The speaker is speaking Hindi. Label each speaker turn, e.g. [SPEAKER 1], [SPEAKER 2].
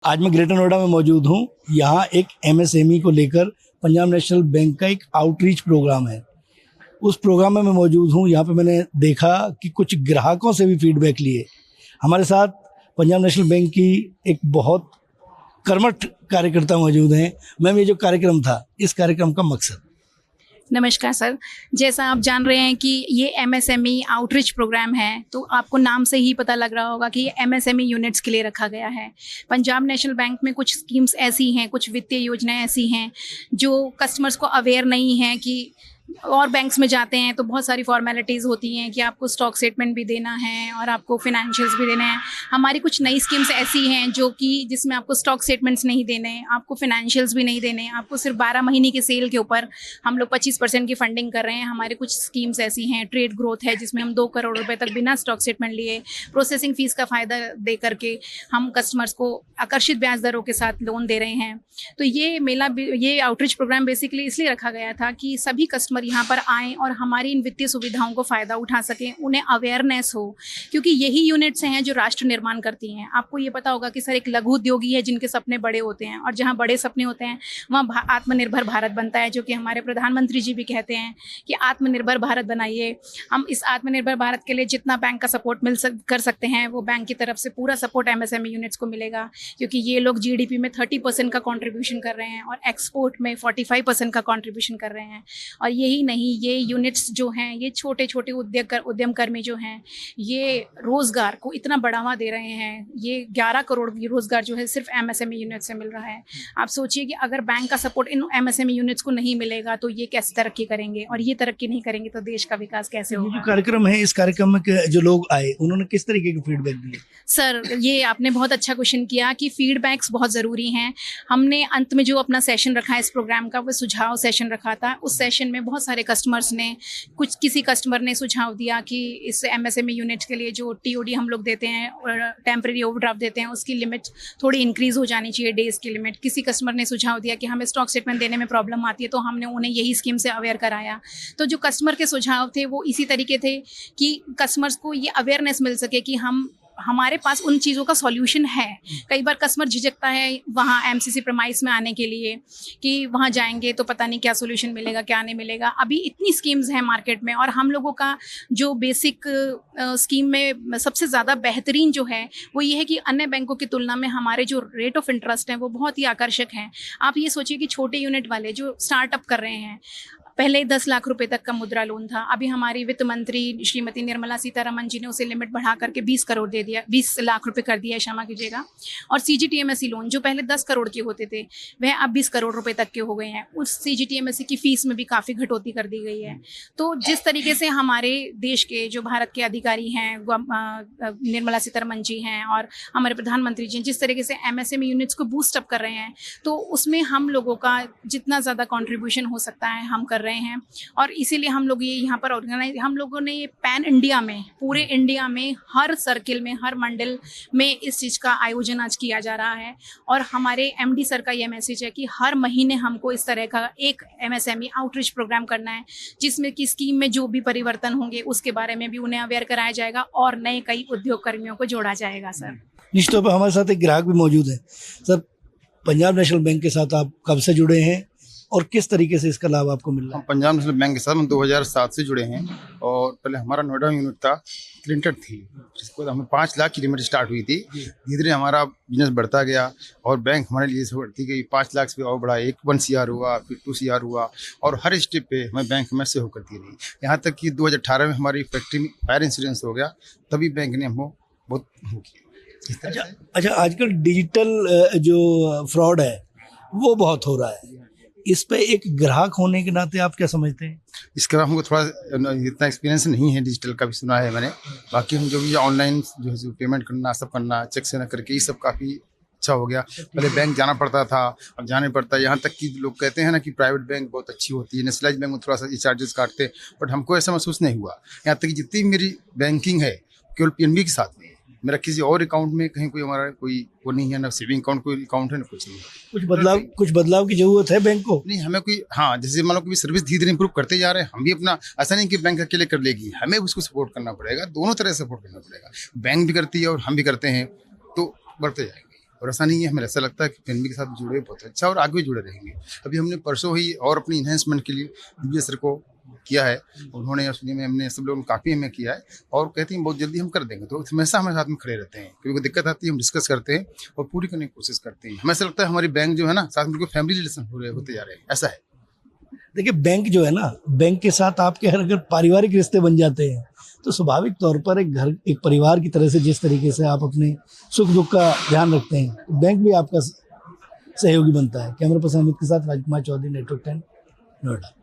[SPEAKER 1] आज मैं ग्रेटर नोएडा में मौजूद हूँ। यहाँ एक एमएसएमई को लेकर पंजाब नेशनल बैंक का एक आउटरीच प्रोग्राम है। उस प्रोग्राम में मैं मौजूद हूँ। यहाँ पे मैंने देखा कि कुछ ग्राहकों से भी फीडबैक लिए। हमारे साथ पंजाब नेशनल बैंक की एक बहुत कर्मठ कार्यकर्ता मौजूद हैं। मैम, ये जो कार्यक्रम था, इस कार्यक्रम का मकसद?
[SPEAKER 2] नमस्कार सर। जैसा आप जान रहे हैं कि ये एमएसएमई आउटरीच प्रोग्राम है, तो आपको नाम से ही पता लग रहा होगा कि ये एमएसएमई यूनिट्स के लिए रखा गया है। पंजाब नेशनल बैंक में कुछ स्कीम्स ऐसी हैं, कुछ वित्तीय योजनाएं ऐसी हैं जो कस्टमर्स को अवेयर नहीं हैं कि और बैंक्स में जाते हैं तो बहुत सारी फॉर्मेलिटीज़ होती हैं कि आपको स्टॉक स्टेटमेंट भी देना है और आपको फिनेंशियल्स भी देने हैं। हमारी कुछ नई स्कीम्स ऐसी हैं जो कि जिसमें आपको स्टॉक स्टेटमेंट्स नहीं देने, आपको फिनेंशियल्स भी नहीं देने, आपको सिर्फ 12 महीने के सेल के ऊपर हम लोग 25% की फंडिंग कर रहे हैं। हमारे कुछ स्कीम्स ऐसी हैं, ट्रेड ग्रोथ है जिसमें हम 2 करोड़ रुपए तक बिना स्टॉक स्टेटमेंट लिए प्रोसेसिंग फ़ीस का फ़ायदा दे करके हम कस्टमर्स को आकर्षित ब्याज दरों के साथ लोन दे रहे हैं। तो ये आउटरीच प्रोग्राम बेसिकली इसलिए रखा गया था कि सभी कस्टमर यहाँ पर आएँ और हमारी इन वित्तीय सुविधाओं को फ़ायदा उठा सकें, उन्हें अवेयरनेस हो, क्योंकि यही यूनिट्स हैं जो राष्ट्र निर्माण करती हैं। आपको ये पता होगा कि सर एक लघु उद्योगी है जिनके सपने बड़े होते हैं, और जहाँ बड़े सपने होते हैं वहाँ आत्मनिर्भर भारत बनता है, जो कि हमारे प्रधानमंत्री जी भी कहते हैं कि आत्मनिर्भर भारत बनाइए। हम इस आत्मनिर्भर भारत के लिए जितना बैंक का सपोर्ट कर सकते हैं वो बैंक की तरफ से पूरा सपोर्ट एमएसएमई यूनिट्स को मिलेगा, क्योंकि ये लोग जीडीपी में 30% का कॉन्ट्रीब्यूशन कर रहे हैं और एक्सपोर्ट में 45% का कॉन्ट्रीब्यूशन कर रहे हैं। और यही नहीं, ये यूनिट्स जो हैं, ये छोटे छोटे उद्यम कर्मी जो हैं, ये रोज़गार को इतना बढ़ावा दे रहे हैं। ये 11 करोड़ की रोज़गार जो है सिर्फ एमएसएमई यूनिट से मिल रहा है। आप सोचिए कि अगर बैंक का सपोर्ट इन एमएसएमई यूनिट्स को नहीं मिलेगा तो ये कैसे तरक्की करेंगे, और ये तरक्की नहीं करेंगे तो देश का विकास कैसे होगा।
[SPEAKER 1] जो कार्यक्रम है, इस कार्यक्रम में जो लोग आए उन्होंने किस तरीके के फीडबैक दिए?
[SPEAKER 2] सर, ये आपने बहुत अच्छा क्वेश्चन किया कि फीडबैक्स बहुत ज़रूरी हैं। हमने अंत में जो अपना सेशन रखा है इस प्रोग्राम का, वो सुझाव सेशन रखा था। उस सेशन में बहुत सारे कस्टमर्स ने किसी कस्टमर ने सुझाव दिया कि इस एमएसएमई यूनिट के लिए जो टीओडी हम लोग देते हैं और टेम्परेरी ओवरड्राफ्ट देते हैं, उसकी लिमिट थोड़ी इंक्रीज़ हो जानी चाहिए, डेज़ की लिमिट। किसी कस्टमर ने सुझाव दिया कि हमें स्टॉक स्टेटमेंट देने में प्रॉब्लम आती है, तो हमने उन्हें यही स्कीम से अवेयर कराया। तो जो कस्टमर के सुझाव थे वो इसी तरीके थे कि कस्टमर्स को ये अवेयरनेस मिल सके कि हमारे पास उन चीज़ों का सॉल्यूशन है। कई बार कस्टमर झिझकता है वहाँ एमसीसी प्रीमाइस में आने के लिए कि वहाँ जाएंगे तो पता नहीं क्या सॉल्यूशन मिलेगा, क्या नहीं मिलेगा। अभी इतनी स्कीम्स हैं मार्केट में, और हम लोगों का जो बेसिक स्कीम में सबसे ज़्यादा बेहतरीन जो है वो ये है कि अन्य बैंकों की तुलना में हमारे जो रेट ऑफ इंटरेस्ट हैं वो बहुत ही आकर्षक हैं। आप ये सोचिए कि छोटे यूनिट वाले जो स्टार्टअप कर रहे हैं, पहले 10 लाख रुपए तक का मुद्रा लोन था, अभी हमारी वित्त मंत्री श्रीमती निर्मला सीतारमन जी ने उसे लिमिट बढ़ा करके 20 करोड़ दे दिया, 20 लाख रुपए कर दिया है, क्षमा कीजिएगा। और सीजीटीएमएससी लोन जो पहले 10 करोड़ के होते थे वह अब 20 करोड़ रुपए तक के हो गए हैं। उस सीजीटीएमएससी की फीस में भी काफ़ी कटौती कर दी गई है। तो जिस तरीके से हमारे देश के जो भारत के अधिकारी हैं, निर्मला सीतारमन जी हैं और हमारे प्रधानमंत्री जी, जिस तरीके से एमएसएमई यूनिट्स को बूस्टअप कर रहे हैं, तो उसमें हम लोगों का जितना ज़्यादा कॉन्ट्रीब्यूशन हो सकता है हम कर रहे हैं। और इसीलिए हम लोग ये यहाँ पर हम लोगों ने ये पैन इंडिया में, पूरे इंडिया में हर सर्किल में, हर मंडल में इस चीज़ का आयोजन आज किया जा रहा है। और हमारे एमडी सर का ये मैसेज है कि हर महीने हमको इस तरह का एक एमएसएमई आउटरीच प्रोग्राम करना है, जिसमें कि स्कीम में जो भी परिवर्तन होंगे उसके बारे में भी उन्हें अवेयर कराया जाएगा और नए कई उद्योग कर्मियों को जोड़ा जाएगा। सर,
[SPEAKER 1] निश्चित तौर पर हमारे साथ एक ग्राहक भी मौजूद है। सर, पंजाब नेशनल बैंक के साथ आप कब से जुड़े हैं और किस तरीके से इसका लाभ आपको मिल रहा है?
[SPEAKER 3] पंजाब नेशनल बैंक के साथ हम 2007 से जुड़े हैं, और पहले हमारा नोएडा यूनिट था, लिमिटेड थी, जिसको हमें 5 लाख की लिमिट स्टार्ट हुई थी। धीरे धीरे हमारा बिजनेस बढ़ता गया और बैंक हमारे लिए से बढ़ती गई। 5 लाख से और बढ़ा, 1 CR हुआ, फिर 2 CR हुआ, और हर स्टेप पे हमें बैंक हमें से होकर दी रही। यहाँ तक कि 2018 में हमारी फैक्ट्री में फायर इंश्योरेंस हो गया, तभी बैंक ने हमको बहुत किया।
[SPEAKER 1] अच्छा, आजकल डिजिटल जो फ्रॉड है वो बहुत हो रहा है, इस पे एक ग्राहक होने के नाते आप क्या समझते हैं?
[SPEAKER 3] इसके बाद हमको थोड़ा इतना एक्सपीरियंस नहीं है, डिजिटल का भी सुना है मैंने। बाकी हम जो भी ऑनलाइन जो है पेमेंट करना, सब करना, चेक से ना करके, ये सब काफ़ी अच्छा हो गया। पहले बैंक जाना पड़ता था, अब जाने पड़ता है। यहाँ तक कि लोग कहते हैं ना कि प्राइवेट बैंक बहुत अच्छी होती है, नेशनलाइज बैंक में थोड़ा सा ये चार्जेस काटते हैं, बट हमको ऐसा महसूस नहीं हुआ। यहाँ तक कि जितनी मेरी बैंकिंग है केवल पीएनबी के साथ में है, मेरा किसी और अकाउंट में कहीं कोई हमारा कोई वो नहीं है, ना सेविंग अकाउंट कोई अकाउंट है, ना कुछ नहीं।
[SPEAKER 1] कुछ बदलाव की जरूरत है बैंक को?
[SPEAKER 3] नहीं, हमें कोई, हाँ, जैसे मान लो कि सर्विस धीरे धीरे इंप्रूव करते जा रहे हैं, हम भी अपना, ऐसा नहीं कि बैंक अकेले कर लेगी, हमें उसको सपोर्ट करना पड़ेगा, दोनों तरह से सपोर्ट करना पड़ेगा। बैंक भी करती है और हम भी करते हैं, तो बढ़ते जाएंगे। और ऐसा नहीं है, हमें ऐसा लगता है कि फैमिली के साथ जुड़े बहुत अच्छा और आगे भी जुड़े रहेंगे। अभी हमने परसों ही और अपनी इन्हेंसमेंट के लिए DBA सर को किया है, उन्होंने उसमें में हमने सब लोगों ने काफ़ी हमें किया है और कहते हैं बहुत जल्दी हम कर देंगे। तो हमेशा हमारे साथ में खड़े रहते हैं, कभी कोई दिक्कत आती है हम डिस्कस करते हैं और पूरी करने की कोशिश करते हैं। हमें ऐसा लगता है हमारी बैंक जो है ना साथ में बिल्कुल फैमिली रिलेशन होते जा रहे हैं, ऐसा है।
[SPEAKER 1] देखिए बैंक जो है ना, बैंक के साथ आपके अगर पारिवारिक रिश्ते बन जाते हैं तो स्वाभाविक तौर पर एक परिवार की तरह से जिस तरीके से आप अपने सुख दुख का ध्यान रखते हैं, तो बैंक भी आपका सहयोगी बनता है। कैमरा पर्सन अमित के साथ राजकुमार चौधरी, नेटवर्क 10, नोएडा।